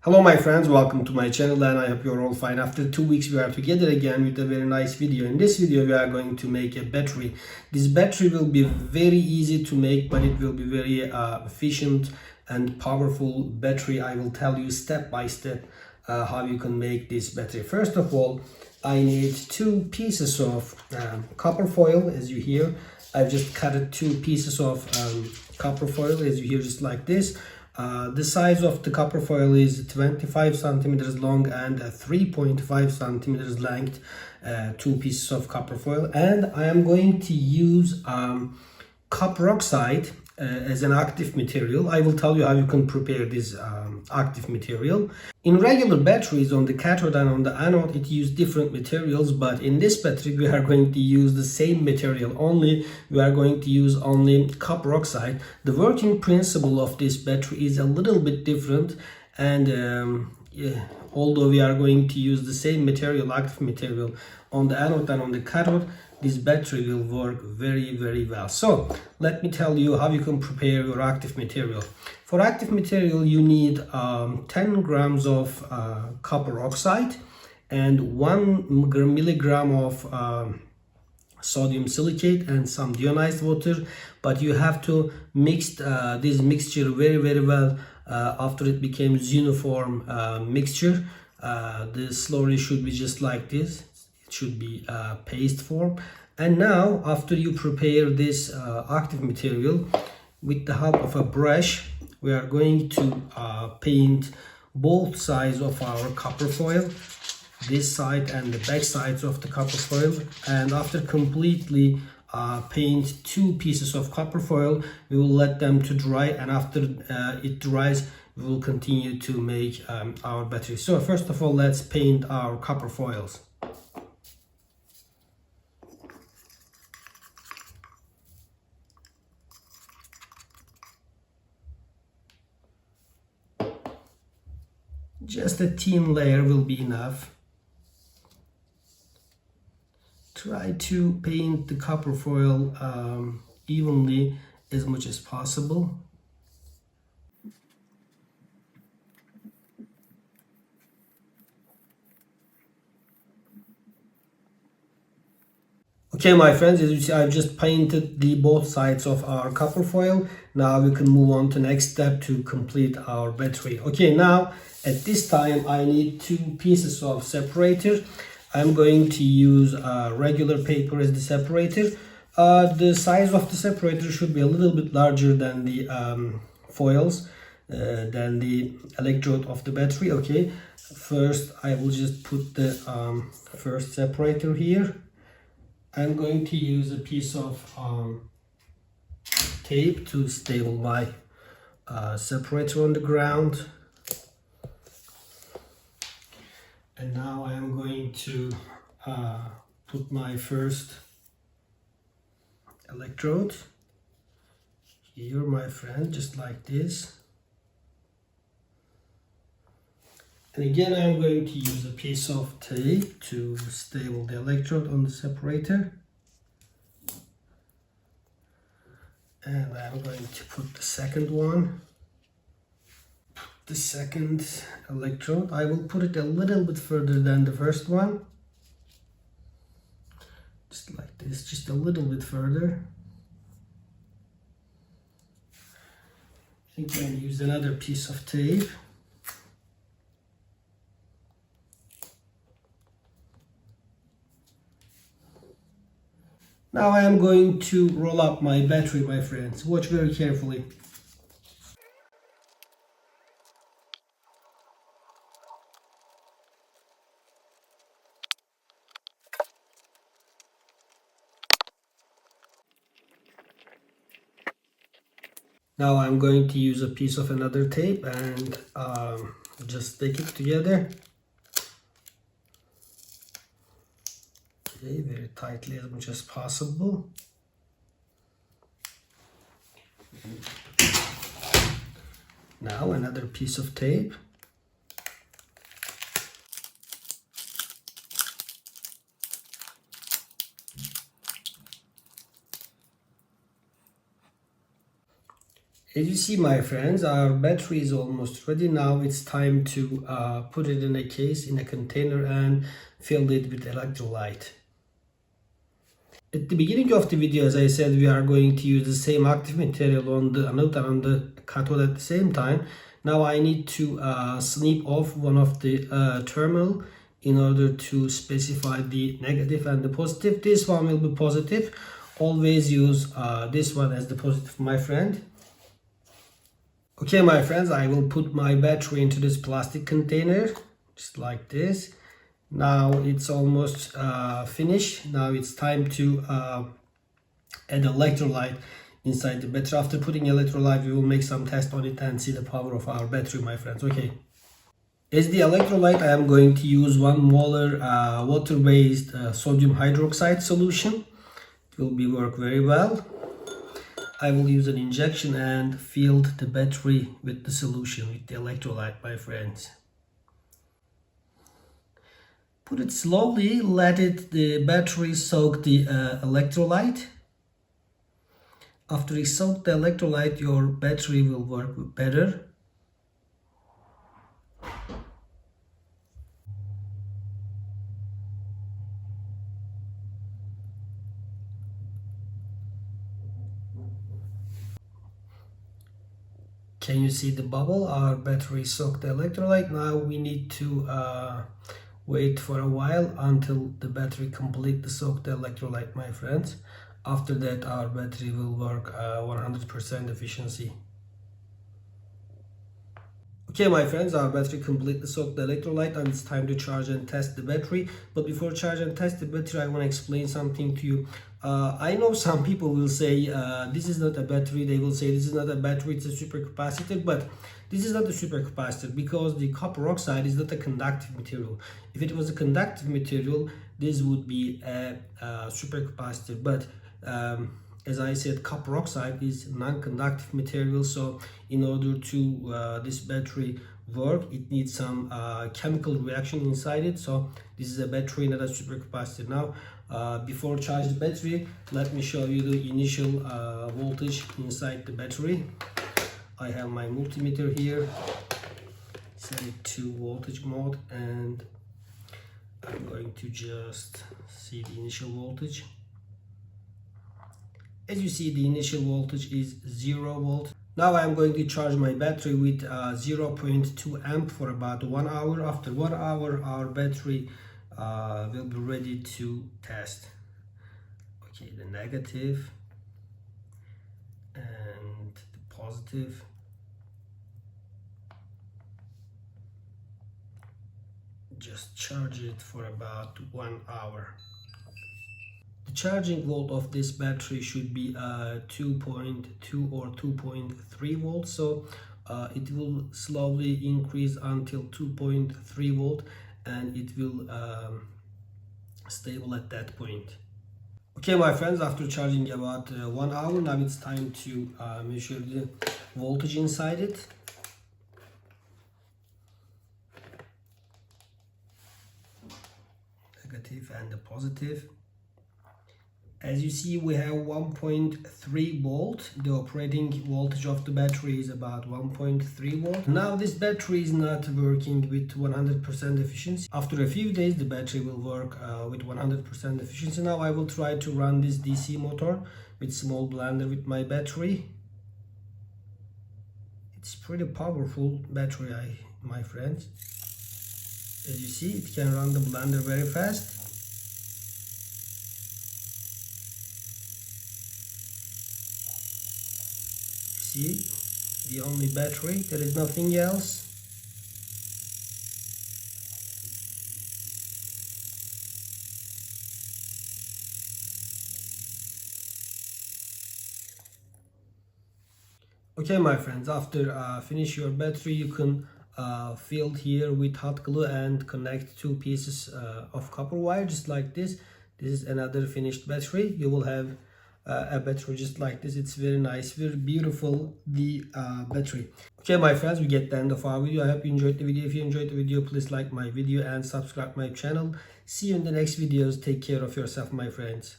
Hello my friends, welcome to my channel and I hope you're all fine. After 2 weeks we are together again with a very nice video. In this video we are going to make a battery. This battery will be very easy to make, but it will be very efficient and powerful battery. I will tell you step by step how you can make this battery. First of all, I need 2 pieces of copper foil. As you hear, I've just cut 2 pieces of copper foil, as you hear, just like this. The size of the copper foil is 25 centimeters long and 3.5 centimeters length. 2 pieces of copper foil, and I am going to use copper oxide as an active material. I will tell you how you can prepare this active material. In regular batteries, on the cathode and on the anode, it uses different materials, but in this battery we are going to use the same material, only we are going to use only copper oxide. The working principle of this battery is a little bit different, and although we are going to use the same material, active material, on the anode and on the cathode, this battery will work very well. So let me tell you how you can prepare your active material. For active material you need 10 grams of copper oxide and 1 milligram of sodium silicate and some deionized water, but you have to mix this mixture very well after it becomes uniform mixture. The slurry should be just like this. It should be paste form. And now after you prepare this active material, with the help of a brush we are going to paint both sides of our copper foil, this side and the back sides of the copper foil. And after completely paint 2 pieces of copper foil, we will let them to dry, and after it dries we will continue to make our battery. So first of all, let's paint our copper foils. Just a thin layer will be enough. Try to paint the copper foil evenly as much as possible. Okay my friends, as you see, I've just painted the both sides of our copper foil. Now we can move on to next step to complete our battery. Okay, now at this time I need 2 pieces of separator. I'm going to use regular paper as the separator. The size of the separator should be a little bit larger than the foils, than the electrode of the battery. Okay, first I will just put the first separator here. I'm going to use a piece of tape to stable my separator on the ground. And now I am going to put my first electrode here, my friend, just like this. And again, I'm going to use a piece of tape to stable the electrode on the separator. And I'm going to put the second one. The second electrode, I will put it a little bit further than the first one. Just like this, just a little bit further. I'm going to use another piece of tape. Now I am going to roll up my battery, my friends. Watch very carefully. Now I'm going to use a piece of another tape and just stick it together. Okay, very tightly as much as possible. Now another piece of tape. As you see, my friends, our battery is almost ready. Now it's time to put it in a case, in a container, and fill it with electrolyte. At the beginning of the video, as I said, we are going to use the same active material on the anode and on the cathode at the same time. Now I need to snip off one of the terminal in order to specify the negative and the positive. This one will be positive. Always use this one as the positive, my friend. Okay, my friends, I will put my battery into this plastic container, just like this. Now it's almost finished. Now it's time to add electrolyte inside the battery. After putting electrolyte, we will make some test on it and see the power of our battery, my friends. Okay. As the electrolyte, I am going to use 1 molar water-based sodium hydroxide solution. It will work very well. I will use an injection and fill the battery with the solution, with the electrolyte, my friends. Put it slowly, let the battery soak the electrolyte. After you soak the electrolyte, your battery will work better. Can you see the bubble? Our battery soaked the electrolyte. Now we need to wait for a while until the battery completely soaked the electrolyte, my friends. After that, our battery will work 100% efficiency. Okay, my friends, our battery completely soaked the electrolyte and it's time to charge and test the battery. But before charge and test the battery, I want to explain something to you. I know some people will say this is not a battery. They will say this is not a battery, it's a supercapacitor. But this is not a supercapacitor because the copper oxide is not a conductive material. If it was a conductive material, this would be a supercapacitor. But as I said, copper oxide is non-conductive material, so in order to this battery work, it needs some chemical reaction inside it. So this is a battery, not a supercapacitor. Now before charge the battery, let me show you the initial voltage inside the battery. I have my multimeter here, set it to voltage mode, and I'm going to just see the initial voltage. As you see, the initial voltage is 0 volt. Now I'm going to charge my battery with 0.2 amp for about 1 hour. After 1 hour, our battery will be ready to test. Okay, the negative and the positive. Just charge it for about 1 hour. The charging volt of this battery should be 2.2 or 2.3 volts, so it will slowly increase until 2.3 volt and it will stable at that point. Okay, my friends, after charging about 1 hour, now it's time to measure the voltage inside it. Negative and the positive. As you see, we have 1.3 volt. The operating voltage of the battery is about 1.3 volt. Now this battery is not working with 100% efficiency. After a few days, the battery will work with 100% efficiency. Now I will try to run this DC motor with small blender with my battery. It's pretty powerful battery, my friends. As you see, it can run the blender very fast. See, the only battery, there is nothing else. Okay, my friends, after finish your battery, you can fill here with hot glue and connect 2 pieces of copper wire, just like this. This is another finished battery. You will have a battery just like this. It's very nice, very beautiful, the battery. Okay, my friends, we get the end of our video. I hope you enjoyed the video. If you enjoyed the video, please like my video and subscribe my channel. See you in the next videos. Take care of yourself, my friends.